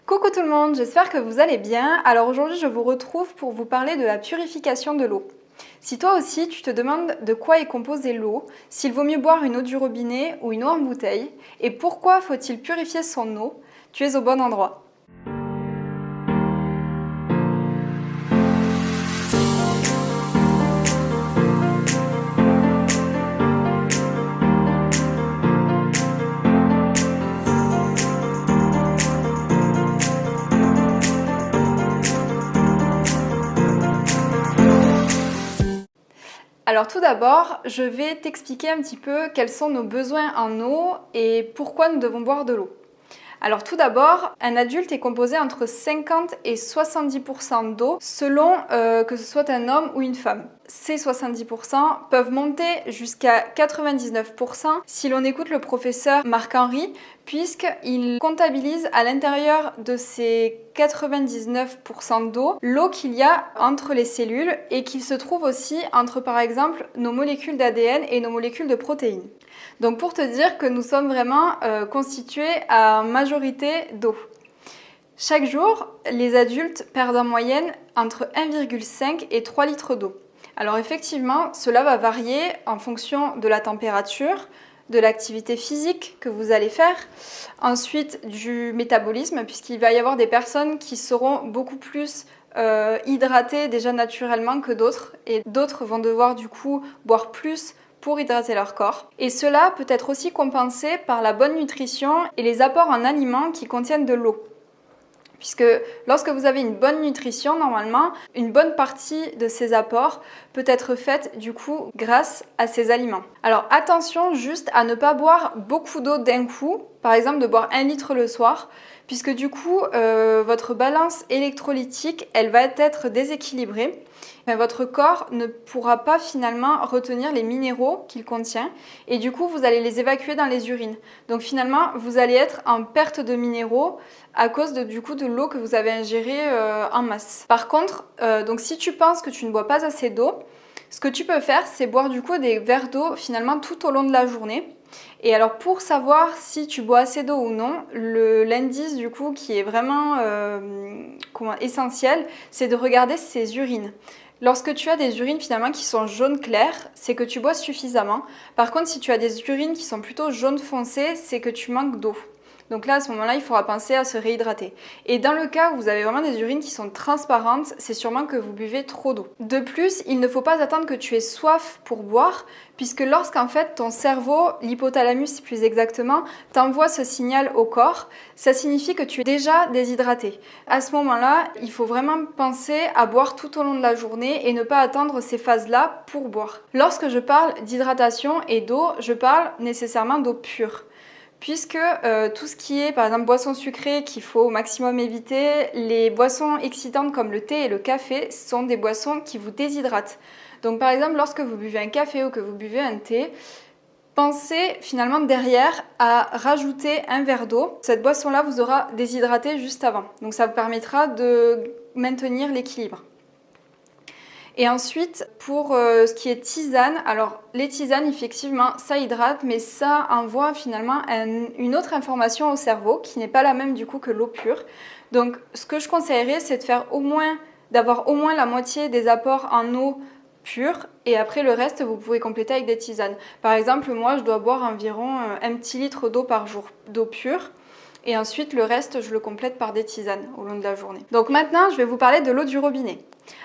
Coucou tout le monde, j'espère que vous allez bien. Alors aujourd'hui je vous retrouve pour vous parler de la purification de l'eau. Si toi aussi tu te demandes de quoi est composée l'eau, s'il vaut mieux boire une eau du robinet ou une eau en bouteille, et pourquoi faut-il purifier son eau, tu es au bon endroit. Alors tout d'abord, je vais t'expliquer un petit peu quels sont nos besoins en eau et pourquoi nous devons boire de l'eau. Alors tout d'abord, un adulte est composé entre 50 et 70% d'eau selon que ce soit un homme ou une femme. Ces 70% peuvent monter jusqu'à 99% si l'on écoute le professeur Marc-Henri, puisqu'il comptabilise à l'intérieur de ces 99% d'eau l'eau qu'il y a entre les cellules et qu'il se trouve aussi entre par exemple nos molécules d'ADN et nos molécules de protéines. Donc pour te dire que nous sommes vraiment constitués à majorité d'eau. Chaque jour, les adultes perdent en moyenne entre 1,5 et 3 litres d'eau. Alors effectivement, cela va varier en fonction de la température, de l'activité physique que vous allez faire, ensuite du métabolisme, puisqu'il va y avoir des personnes qui seront beaucoup plus hydratées déjà naturellement que d'autres, et d'autres vont devoir du coup boire plus pour hydrater leur corps. Et cela peut être aussi compensé par la bonne nutrition et les apports en aliments qui contiennent de l'eau. Puisque lorsque vous avez une bonne nutrition, normalement, une bonne partie de ces apports peut être faite du coup grâce à ces aliments. Alors attention juste à ne pas boire beaucoup d'eau d'un coup, par exemple de boire 1 litre le soir, puisque du coup votre balance électrolytique elle va être déséquilibrée. Votre corps ne pourra pas finalement retenir les minéraux qu'il contient et du coup vous allez les évacuer dans les urines. Donc finalement vous allez être en perte de minéraux à cause de l'eau que vous avez ingérée en masse. Par contre, donc si tu penses que tu ne bois pas assez d'eau, ce que tu peux faire c'est boire du coup des verres d'eau finalement tout au long de la journée. Et alors pour savoir si tu bois assez d'eau ou non, l'indice du coup qui est vraiment essentiel, c'est de regarder ses urines. Lorsque tu as des urines finalement qui sont jaune clair, c'est que tu bois suffisamment. Par contre, si tu as des urines qui sont plutôt jaune foncé, c'est que tu manques d'eau. Donc là, à ce moment-là, il faudra penser à se réhydrater. Et dans le cas où vous avez vraiment des urines qui sont transparentes, c'est sûrement que vous buvez trop d'eau. De plus, il ne faut pas attendre que tu aies soif pour boire, puisque lorsqu'en fait ton cerveau, l'hypothalamus plus exactement, t'envoie ce signal au corps, ça signifie que tu es déjà déshydraté. À ce moment-là, il faut vraiment penser à boire tout au long de la journée et ne pas attendre ces phases-là pour boire. Lorsque je parle d'hydratation et d'eau, je parle nécessairement d'eau pure. Puisque tout ce qui est par exemple boissons sucrées qu'il faut au maximum éviter, les boissons excitantes comme le thé et le café sont des boissons qui vous déshydratent. Donc par exemple lorsque vous buvez un café ou que vous buvez un thé, pensez finalement derrière à rajouter un verre d'eau. Cette boisson-là vous aura déshydraté juste avant. Donc ça vous permettra de maintenir l'équilibre. Et ensuite, pour ce qui est tisane, alors les tisanes, effectivement, ça hydrate, mais ça envoie finalement une autre information au cerveau qui n'est pas la même du coup que l'eau pure. Donc, ce que je conseillerais, c'est d'avoir au moins la moitié des apports en eau pure et après le reste, vous pouvez compléter avec des tisanes. Par exemple, moi, je dois boire environ 1 petit litre d'eau par jour, d'eau pure. Et ensuite, le reste, je le complète par des tisanes au long de la journée. Donc maintenant, je vais vous parler de l'eau du robinet.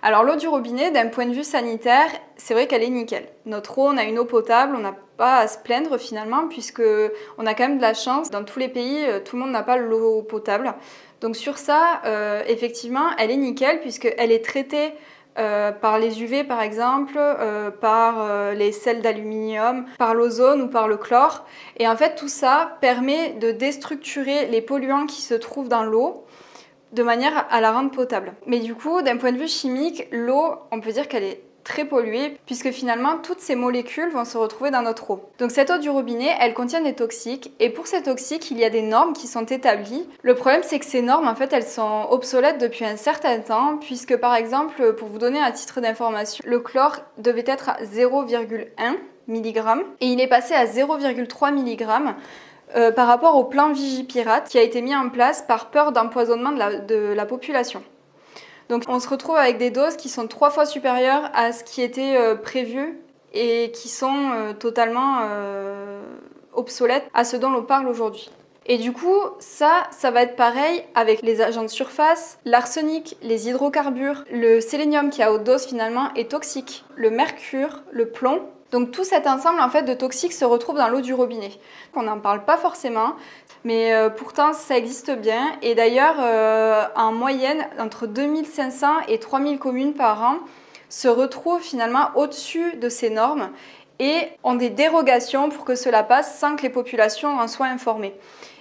Alors l'eau du robinet, d'un point de vue sanitaire, c'est vrai qu'elle est nickel. Notre eau, on a une eau potable, on n'a pas à se plaindre finalement, puisque on a quand même de la chance. Dans tous les pays, tout le monde n'a pas l'eau potable. Donc sur ça, effectivement, elle est nickel, puisqu'elle est traitée par les UV par exemple, par les sels d'aluminium, par l'ozone ou par le chlore. Et en fait tout ça permet de déstructurer les polluants qui se trouvent dans l'eau de manière à la rendre potable. Mais du coup, d'un point de vue chimique, l'eau, on peut dire qu'elle est très polluée puisque finalement toutes ces molécules vont se retrouver dans notre eau. Donc cette eau du robinet, elle contient des toxiques et pour ces toxiques, il y a des normes qui sont établies. Le problème, c'est que ces normes, en fait, elles sont obsolètes depuis un certain temps puisque par exemple, pour vous donner un titre d'information, le chlore devait être à 0,1 mg et il est passé à 0,3 mg par rapport au plan Vigipirate qui a été mis en place par peur d'empoisonnement de la population. Donc on se retrouve avec des doses qui sont 3 fois supérieures à ce qui était prévu et qui sont totalement obsolètes à ce dont on parle aujourd'hui. Et du coup, ça va être pareil avec les agents de surface, l'arsenic, les hydrocarbures, le sélénium qui à haute dose finalement est toxique, le mercure, le plomb. Donc tout cet ensemble en fait de toxiques se retrouve dans l'eau du robinet. On n'en parle pas forcément, mais pourtant ça existe bien. Et d'ailleurs, en moyenne, entre 2500 et 3000 communes par an se retrouvent finalement au-dessus de ces normes et ont des dérogations pour que cela passe sans que les populations en soient informées.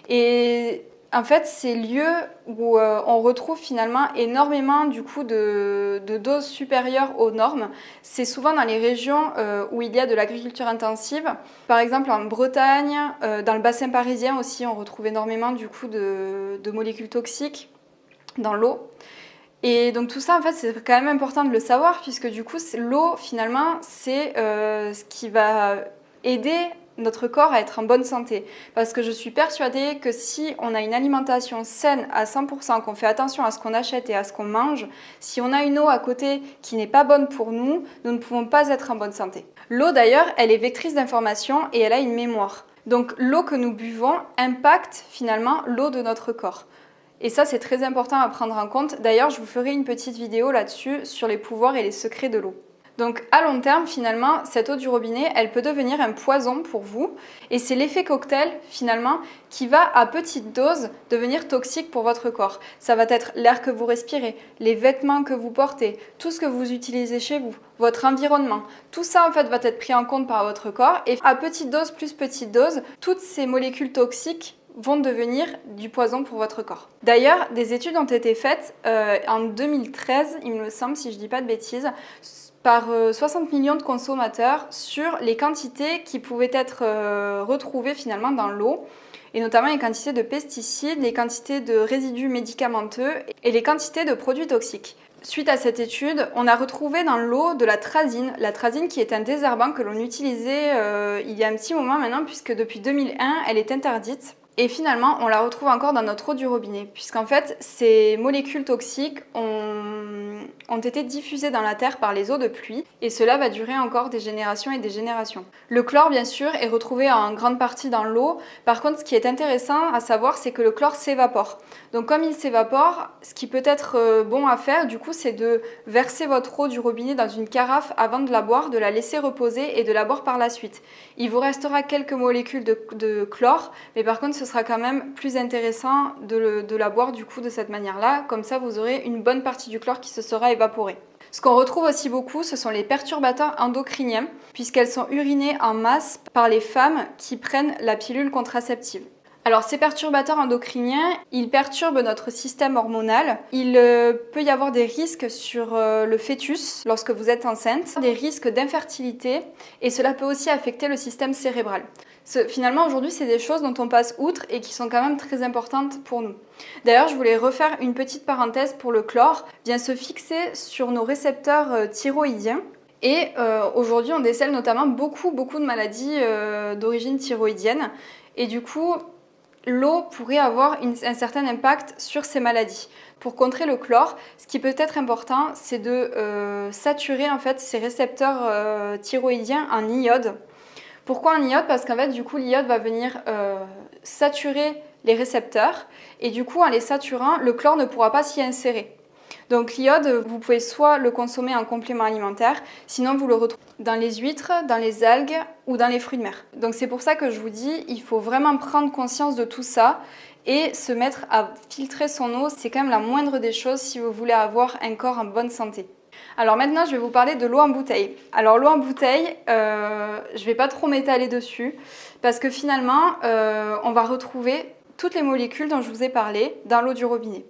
Et en fait, ces lieux où on retrouve finalement énormément du coup de doses supérieures aux normes, c'est souvent dans les régions où il y a de l'agriculture intensive. Par exemple en Bretagne, dans le bassin parisien aussi, on retrouve énormément du coup de molécules toxiques dans l'eau. Et donc tout ça, en fait, c'est quand même important de le savoir puisque du coup, l'eau, finalement, c'est ce qui va aider notre corps à être en bonne santé. Parce que je suis persuadée que si on a une alimentation saine à 100%, qu'on fait attention à ce qu'on achète et à ce qu'on mange, si on a une eau à côté qui n'est pas bonne pour nous, nous ne pouvons pas être en bonne santé. L'eau d'ailleurs, elle est vectrice d'information et elle a une mémoire. Donc l'eau que nous buvons impacte finalement l'eau de notre corps. Et ça, c'est très important à prendre en compte. D'ailleurs, je vous ferai une petite vidéo là-dessus sur les pouvoirs et les secrets de l'eau. Donc à long terme, finalement, cette eau du robinet, elle peut devenir un poison pour vous. Et c'est l'effet cocktail, finalement, qui va à petite dose devenir toxique pour votre corps. Ça va être l'air que vous respirez, les vêtements que vous portez, tout ce que vous utilisez chez vous, votre environnement. Tout ça, en fait, va être pris en compte par votre corps. Et à petite dose plus petite dose, toutes ces molécules toxiques vont devenir du poison pour votre corps. D'ailleurs, des études ont été faites en 2013, il me semble, si je ne dis pas de bêtises, par 60 millions de consommateurs sur les quantités qui pouvaient être retrouvées finalement dans l'eau, et notamment les quantités de pesticides, les quantités de résidus médicamenteux et les quantités de produits toxiques. Suite à cette étude, on a retrouvé dans l'eau de la trazine qui est un désherbant que l'on utilisait il y a un petit moment maintenant, puisque depuis 2001, elle est interdite. Et finalement, on la retrouve encore dans notre eau du robinet, puisqu'en fait, ces molécules toxiques ont été diffusées dans la terre par les eaux de pluie, et cela va durer encore des générations et des générations. Le chlore, bien sûr, est retrouvé en grande partie dans l'eau. Par contre, ce qui est intéressant à savoir, c'est que le chlore s'évapore. Donc comme il s'évapore, ce qui peut être bon à faire, du coup, c'est de verser votre eau du robinet dans une carafe avant de la boire, de la laisser reposer et de la boire par la suite. Il vous restera quelques molécules de chlore, mais par contre, ce sera quand même plus intéressant de la boire du coup de cette manière-là. Comme ça, vous aurez une bonne partie du chlore qui se sera évaporée. Ce qu'on retrouve aussi beaucoup, ce sont les perturbateurs endocriniens, puisqu'elles sont urinées en masse par les femmes qui prennent la pilule contraceptive. Alors ces perturbateurs endocriniens, ils perturbent notre système hormonal. Il peut y avoir des risques sur le fœtus lorsque vous êtes enceinte, des risques d'infertilité, et cela peut aussi affecter le système cérébral. Finalement, aujourd'hui, c'est des choses dont on passe outre et qui sont quand même très importantes pour nous. D'ailleurs, je voulais refaire une petite parenthèse pour le chlore, vient se fixer sur nos récepteurs thyroïdiens. Et aujourd'hui, on décèle notamment beaucoup de maladies d'origine thyroïdienne. Et du coup, l'eau pourrait avoir un certain impact sur ces maladies. Pour contrer le chlore, ce qui peut être important, c'est de saturer en fait ces récepteurs thyroïdiens en iode. Pourquoi en iode? Parce qu'en fait, du coup, l'iode va venir saturer les récepteurs et du coup, en les saturant, le chlore ne pourra pas s'y insérer. Donc l'iode, vous pouvez soit le consommer en complément alimentaire, sinon vous le retrouvez dans les huîtres, dans les algues ou dans les fruits de mer. Donc c'est pour ça que je vous dis, il faut vraiment prendre conscience de tout ça et se mettre à filtrer son eau. C'est quand même la moindre des choses si vous voulez avoir un corps en bonne santé. Alors maintenant, je vais vous parler de l'eau en bouteille. Alors l'eau en bouteille, je ne vais pas trop m'étaler dessus parce que finalement, on va retrouver toutes les molécules dont je vous ai parlé dans l'eau du robinet.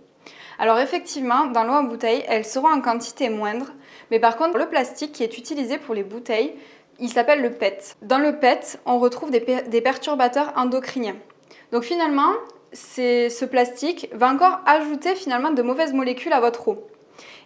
Alors effectivement, dans l'eau en bouteille, elles seront en quantité moindre, mais par contre, le plastique qui est utilisé pour les bouteilles, il s'appelle le PET. Dans le PET, on retrouve des perturbateurs endocriniens. Donc finalement, ce plastique va encore ajouter finalement de mauvaises molécules à votre eau.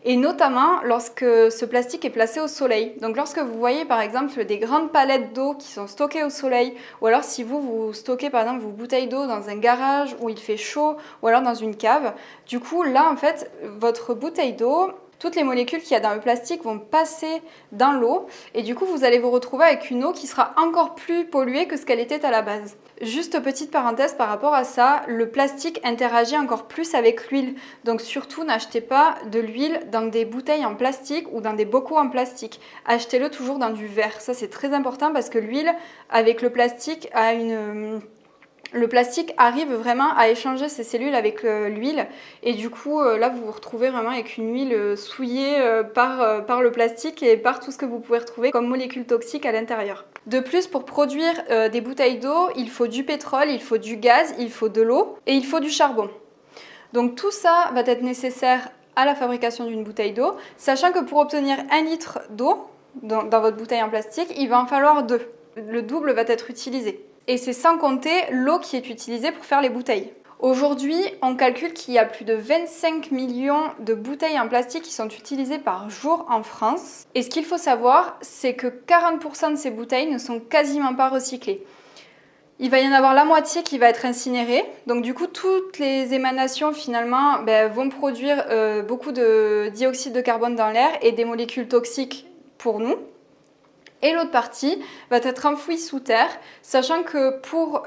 Et notamment lorsque ce plastique est placé au soleil. Donc lorsque vous voyez par exemple des grandes palettes d'eau qui sont stockées au soleil, ou alors si vous stockez par exemple vos bouteilles d'eau dans un garage où il fait chaud, ou alors dans une cave, du coup là en fait votre bouteille d'eau, toutes les molécules qu'il y a dans le plastique vont passer dans l'eau et du coup vous allez vous retrouver avec une eau qui sera encore plus polluée que ce qu'elle était à la base. Juste petite parenthèse par rapport à ça, le plastique interagit encore plus avec l'huile. Donc surtout n'achetez pas de l'huile dans des bouteilles en plastique ou dans des bocaux en plastique. Achetez-le toujours dans du verre. Ça c'est très important parce que l'huile avec le plastique a le plastique arrive vraiment à échanger ses cellules avec l'huile et du coup là vous vous retrouvez vraiment avec une huile souillée par le plastique et par tout ce que vous pouvez retrouver comme molécules toxiques à l'intérieur. De plus, pour produire des bouteilles d'eau, il faut du pétrole, il faut du gaz, il faut de l'eau et il faut du charbon. Donc tout ça va être nécessaire à la fabrication d'une bouteille d'eau, sachant que pour obtenir 1 litre d'eau dans votre bouteille en plastique, il va en falloir 2. Le double va être utilisé. Et c'est sans compter l'eau qui est utilisée pour faire les bouteilles. Aujourd'hui, on calcule qu'il y a plus de 25 millions de bouteilles en plastique qui sont utilisées par jour en France. Et ce qu'il faut savoir, c'est que 40% de ces bouteilles ne sont quasiment pas recyclées. Il va y en avoir la moitié qui va être incinérée. Donc du coup, toutes les émanations finalement vont produire beaucoup de dioxyde de carbone dans l'air et des molécules toxiques pour nous. Et l'autre partie va être enfouie sous terre, sachant que pour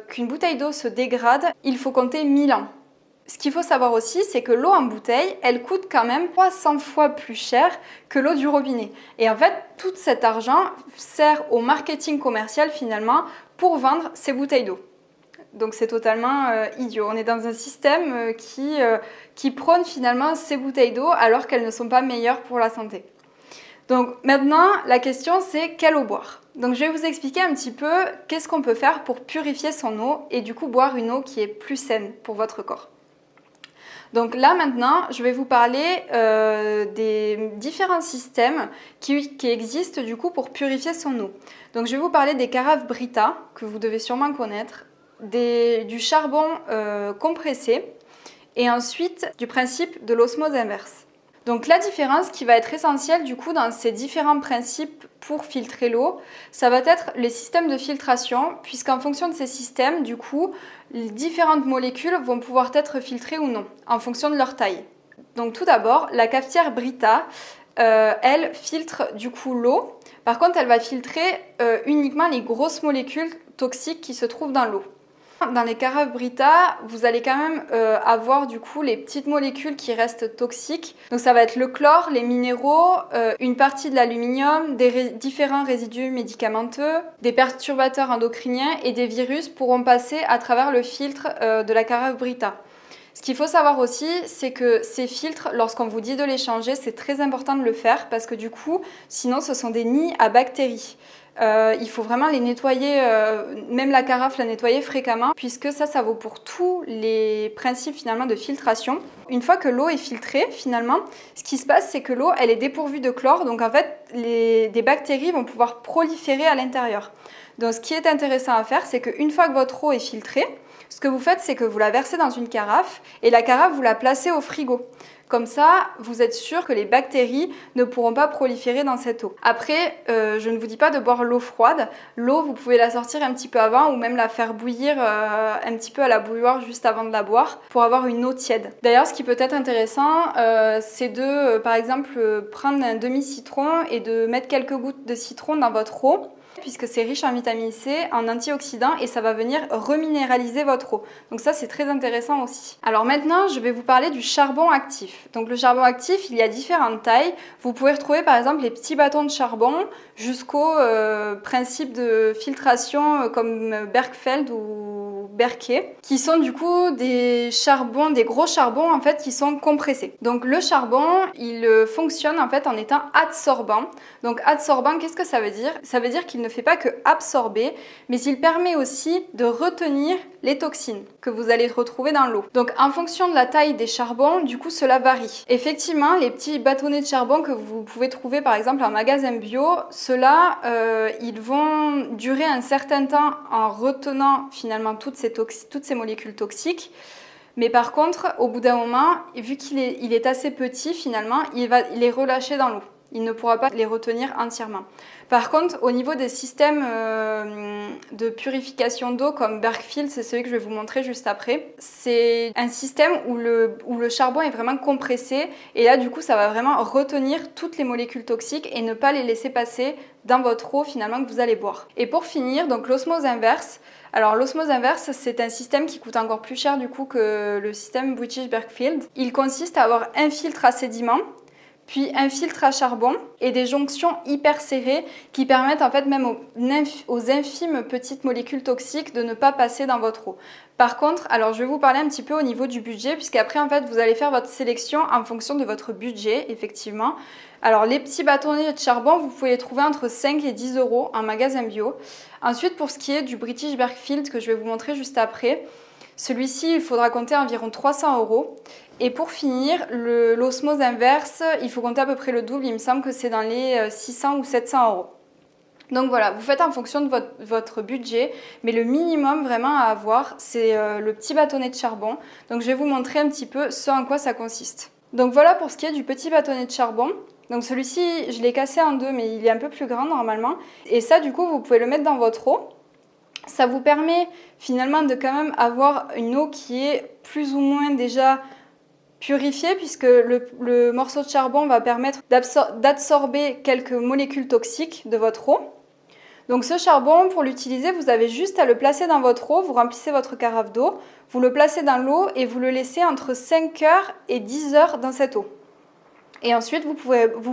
qu'une bouteille d'eau se dégrade, il faut compter 1000 ans. Ce qu'il faut savoir aussi, c'est que l'eau en bouteille, elle coûte quand même 300 fois plus cher que l'eau du robinet. Et en fait, tout cet argent sert au marketing commercial finalement pour vendre ces bouteilles d'eau. Donc c'est totalement idiot. On est dans un système qui prône finalement ces bouteilles d'eau alors qu'elles ne sont pas meilleures pour la santé. Donc maintenant, la question c'est quelle eau boire. Donc je vais vous expliquer un petit peu qu'est-ce qu'on peut faire pour purifier son eau et du coup boire une eau qui est plus saine pour votre corps. Donc là maintenant, je vais vous parler des différents systèmes qui existent du coup pour purifier son eau. Donc je vais vous parler des carafes Brita, que vous devez sûrement connaître, du charbon compressé et ensuite du principe de l'osmose inverse. Donc la différence qui va être essentielle du coup dans ces différents principes pour filtrer l'eau, ça va être les systèmes de filtration, puisqu'en fonction de ces systèmes, du coup, les différentes molécules vont pouvoir être filtrées ou non, en fonction de leur taille. Donc tout d'abord, la cafetière Brita, elle filtre du coup l'eau. Par contre, elle va filtrer uniquement les grosses molécules toxiques qui se trouvent dans l'eau. Dans les carafes Brita, vous allez quand même avoir du coup les petites molécules qui restent toxiques. Donc ça va être le chlore, les minéraux, une partie de l'aluminium, différents résidus médicamenteux, des perturbateurs endocriniens et des virus pourront passer à travers le filtre de la carafe Brita. Ce qu'il faut savoir aussi, c'est que ces filtres, lorsqu'on vous dit de les changer, c'est très important de le faire parce que du coup, sinon ce sont des nids à bactéries. Il faut vraiment les nettoyer, même la carafe la nettoyer fréquemment, puisque ça vaut pour tous les principes finalement de filtration. Une fois que l'eau est filtrée, finalement, ce qui se passe, c'est que l'eau, elle est dépourvue de chlore, donc en fait, des bactéries vont pouvoir proliférer à l'intérieur. Donc ce qui est intéressant à faire, c'est qu'une fois que votre eau est filtrée, ce que vous faites, c'est que vous la versez dans une carafe et la carafe, vous la placez au frigo. Comme ça, vous êtes sûr que les bactéries ne pourront pas proliférer dans cette eau. Après, je ne vous dis pas de boire l'eau froide. L'eau, vous pouvez la sortir un petit peu avant ou même la faire bouillir un petit peu à la bouilloire juste avant de la boire pour avoir une eau tiède. D'ailleurs, ce qui peut être intéressant, c'est de, par exemple, prendre un demi-citron et de mettre quelques gouttes de citron dans votre eau, puisque c'est riche en vitamine C, en antioxydants et ça va venir reminéraliser votre eau. Donc ça, c'est très intéressant aussi. Alors maintenant, je vais vous parler du charbon actif. Donc le charbon actif, il y a différentes tailles. Vous pouvez retrouver par exemple les petits bâtons de charbon jusqu'au principe de filtration comme Bergfeld ou Berkey, qui sont du coup des charbons, des gros charbons en fait qui sont compressés. Donc le charbon, il fonctionne en fait en étant adsorbant. Donc adsorbant, qu'est-ce que ça veut dire? Ça veut dire qu'il ne fait pas que absorber, mais il permet aussi de retenir les toxines que vous allez retrouver dans l'eau. Donc en fonction de la taille des charbons, du coup cela varie. Effectivement, les petits bâtonnets de charbon que vous pouvez trouver par exemple en magasin bio, ceux-là, ils vont durer un certain temps en retenant finalement toutes ces molécules toxiques. Mais par contre, au bout d'un moment, vu qu'il est assez petit finalement, il est relâché dans l'eau. Il ne pourra pas les retenir entièrement. Par contre, au niveau des systèmes de purification d'eau comme Berkfield, c'est celui que je vais vous montrer juste après, c'est un système où le charbon est vraiment compressé et là du coup ça va vraiment retenir toutes les molécules toxiques et ne pas les laisser passer dans votre eau finalement que vous allez boire. Et pour finir, donc l'osmose inverse. Alors l'osmose inverse, c'est un système qui coûte encore plus cher du coup que le système British Berkfield. Il consiste à avoir un filtre à sédiments, puis un filtre à charbon et des jonctions hyper serrées qui permettent en fait même aux infimes petites molécules toxiques de ne pas passer dans votre eau. Par contre, alors je vais vous parler un petit peu au niveau du budget puisqu'après en fait vous allez faire votre sélection en fonction de votre budget effectivement. Alors les petits bâtonnets de charbon, vous pouvez les trouver entre 5 et 10 € en magasin bio. Ensuite pour ce qui est du British Berkfield que je vais vous montrer juste après, celui-ci il faudra compter environ 300 €. Et pour finir, l'osmose inverse, il faut compter à peu près le double, il me semble que c'est dans les 600 ou 700 €. Donc voilà, vous faites en fonction de votre budget, mais le minimum vraiment à avoir, c'est le petit bâtonnet de charbon. Donc je vais vous montrer un petit peu ce en quoi ça consiste. Donc voilà pour ce qui est du petit bâtonnet de charbon. Donc celui-ci, je l'ai cassé en deux, mais il est un peu plus grand normalement. Et ça, du coup, vous pouvez le mettre dans votre eau. Ça vous permet finalement de quand même avoir une eau qui est plus ou moins déjà purifiée puisque le morceau de charbon va permettre d'absorber quelques molécules toxiques de votre eau. Donc ce charbon, pour l'utiliser, vous avez juste à le placer dans votre eau, vous remplissez votre carafe d'eau, vous le placez dans l'eau et vous le laissez entre 5 heures et 10 heures dans cette eau. Et ensuite, vous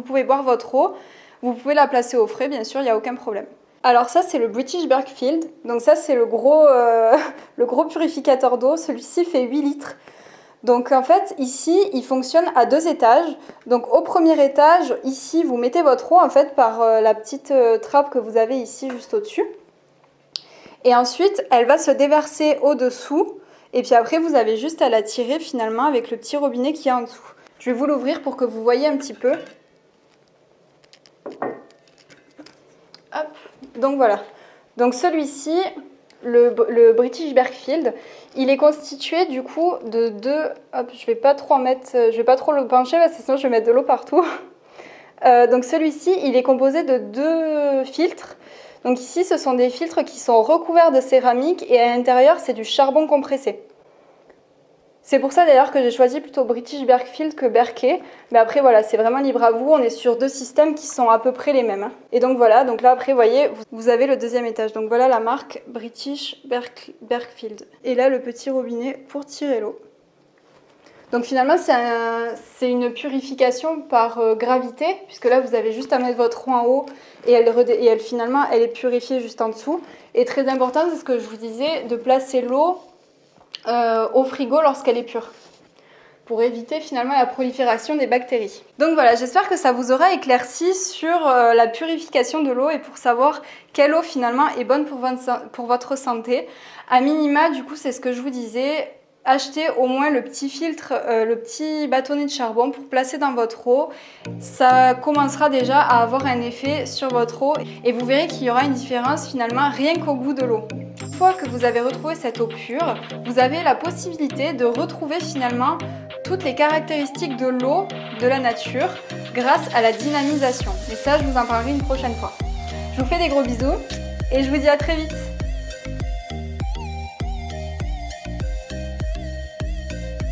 pouvez boire votre eau, vous pouvez la placer au frais, bien sûr, il n'y a aucun problème. Alors ça, c'est le British Berkfield, donc ça c'est le gros purificateur d'eau, celui-ci fait 8 litres. Donc en fait, ici, il fonctionne à 2 étages. Donc au premier étage, ici, vous mettez votre eau en fait par la petite trappe que vous avez ici juste au-dessus. Et ensuite, elle va se déverser au-dessous. Et puis après, vous avez juste à la tirer finalement avec le petit robinet qui est en dessous. Je vais vous l'ouvrir pour que vous voyez un petit peu. Hop. Donc voilà. Donc celui-ci, le British Berkfield, il est constitué du coup de deux. Hop, je vais pas trop le pencher parce que sinon je vais mettre de l'eau partout. Donc celui-ci, il est composé de 2 filtres. Donc ici, ce sont des filtres qui sont recouverts de céramique et à l'intérieur, c'est du charbon compressé. C'est pour ça d'ailleurs que j'ai choisi plutôt British Berkfield que Berkey. Mais après voilà, c'est vraiment libre à vous. On est sur 2 systèmes qui sont à peu près les mêmes. Et donc voilà, donc là après, vous voyez, vous avez le deuxième étage. Donc voilà la marque British Berkfield. Et là, le petit robinet pour tirer l'eau. Donc finalement, c'est une purification par gravité, puisque là, vous avez juste à mettre votre eau en haut et finalement, elle est purifiée juste en dessous. Et très important, c'est ce que je vous disais, de placer l'eau au frigo lorsqu'elle est pure, pour éviter finalement la prolifération des bactéries. Donc voilà, j'espère que ça vous aura éclairci sur la purification de l'eau et pour savoir quelle eau finalement est bonne pour votre santé. À minima, du coup, c'est ce que je vous disais, achetez au moins le petit filtre, le petit bâtonnet de charbon pour placer dans votre eau. Ça commencera déjà à avoir un effet sur votre eau et vous verrez qu'il y aura une différence finalement rien qu'au goût de l'eau. Une fois que vous avez retrouvé cette eau pure, vous avez la possibilité de retrouver finalement toutes les caractéristiques de l'eau de la nature grâce à la dynamisation. Et ça, je vous en parlerai une prochaine fois. Je vous fais des gros bisous et je vous dis à très vite.